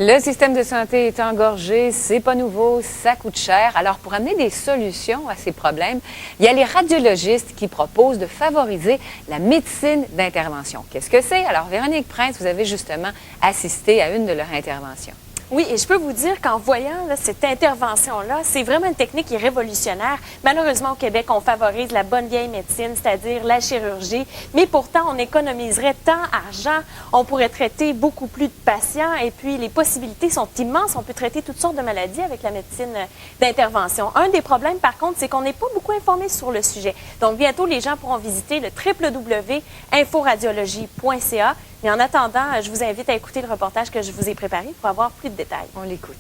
Le système de santé est engorgé, c'est pas nouveau, ça coûte cher. Alors, pour amener des solutions à ces problèmes, il y a les radiologistes qui proposent de favoriser la médecine d'intervention. Qu'est-ce que c'est? Alors, Véronique Prince, vous avez justement assisté à une de leurs interventions. Oui, et je peux vous dire qu'en voyant cette intervention-là, c'est vraiment une technique qui est révolutionnaire. Malheureusement, au Québec, on favorise la bonne vieille médecine, c'est-à-dire la chirurgie, mais pourtant, on économiserait tant d'argent, on pourrait traiter beaucoup plus de patients, et puis les possibilités sont immenses. On peut traiter toutes sortes de maladies avec la médecine d'intervention. Un des problèmes, par contre, c'est qu'on n'est pas beaucoup informé sur le sujet. Donc, bientôt, les gens pourront visiter le www.inforadiologie.ca. Mais en attendant, je vous invite à écouter le reportage que je vous ai préparé pour avoir plus de détails. On l'écoute.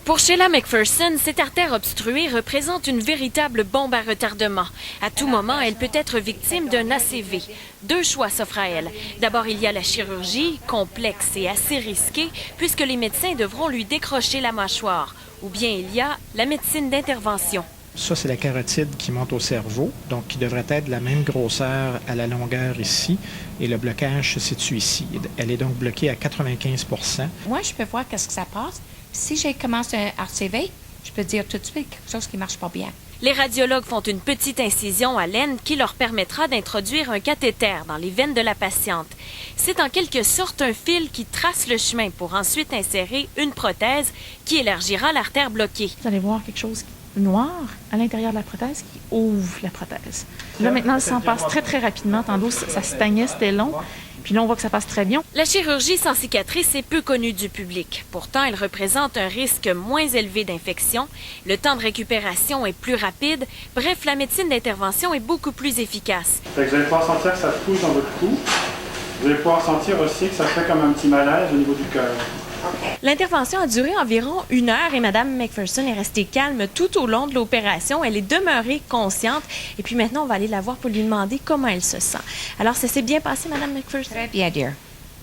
Pour Sheila McPherson, cette artère obstruée représente une véritable bombe à retardement. À tout moment, elle peut être victime d'un ACV. Deux choix s'offrent à elle. D'abord, il y a la chirurgie, complexe et assez risquée, puisque les médecins devront lui décrocher la mâchoire. Ou bien il y a la médecine d'intervention. Ça, c'est la carotide qui monte au cerveau, donc qui devrait être de la même grosseur à la longueur ici, et le blocage se situe ici. Elle est donc bloquée à 95 %. Moi, je peux voir qu'est-ce que ça passe. Si j'ai commencé un RCV, je peux dire tout de suite quelque chose qui ne marche pas bien. Les radiologues font une petite incision à l'aine qui leur permettra d'introduire un cathéter dans les veines de la patiente. C'est en quelque sorte un fil qui trace le chemin pour ensuite insérer une prothèse qui élargira l'artère bloquée. Vous allez voir quelque chose noir à l'intérieur de la prothèse qui ouvre la prothèse. Là, maintenant, le sang passe très, très rapidement. Tantôt, ça stagnait, c'était long. Puis là, on voit que ça passe très bien. La chirurgie sans cicatrice est peu connue du public. Pourtant, elle représente un risque moins élevé d'infection. Le temps de récupération est plus rapide. Bref, la médecine d'intervention est beaucoup plus efficace. Vous allez pouvoir sentir que ça pousse dans votre cou. Vous allez pouvoir sentir aussi que ça fait comme un petit malaise au niveau du cœur. L'intervention a duré environ 1 heure et Mme McPherson est restée calme tout au long de l'opération. Elle est demeurée consciente. Et puis maintenant, on va aller la voir pour lui demander comment elle se sent. Alors, ça s'est bien passé, Mme McPherson? Très bien, dear.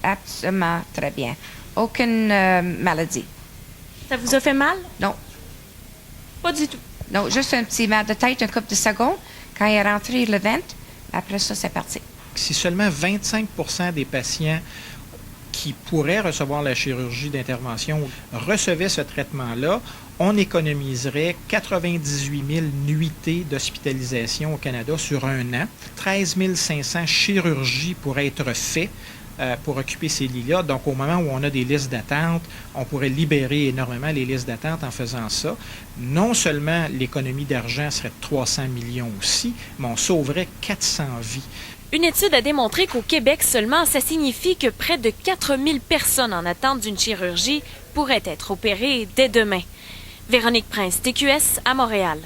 Absolument très bien. Aucune maladie. Ça vous a fait mal? Non. Pas du tout. Non, juste un petit mal de tête, un couple de secondes. Quand il est rentré le ventre, après ça, c'est parti. Si seulement 25 % des patients qui pourraient recevoir la chirurgie d'intervention recevaient ce traitement-là, on économiserait 98 000 nuitées d'hospitalisation au Canada sur un an. 13 500 chirurgies pourraient être faites pour occuper ces lits-là. Donc, au moment où on a des listes d'attente, on pourrait libérer énormément les listes d'attente en faisant ça. Non seulement l'économie d'argent serait de 300 millions aussi, mais on sauverait 400 vies. Une étude a démontré qu'au Québec seulement, ça signifie que près de 4000 personnes en attente d'une chirurgie pourraient être opérées dès demain. Véronique Prince, TQS, à Montréal.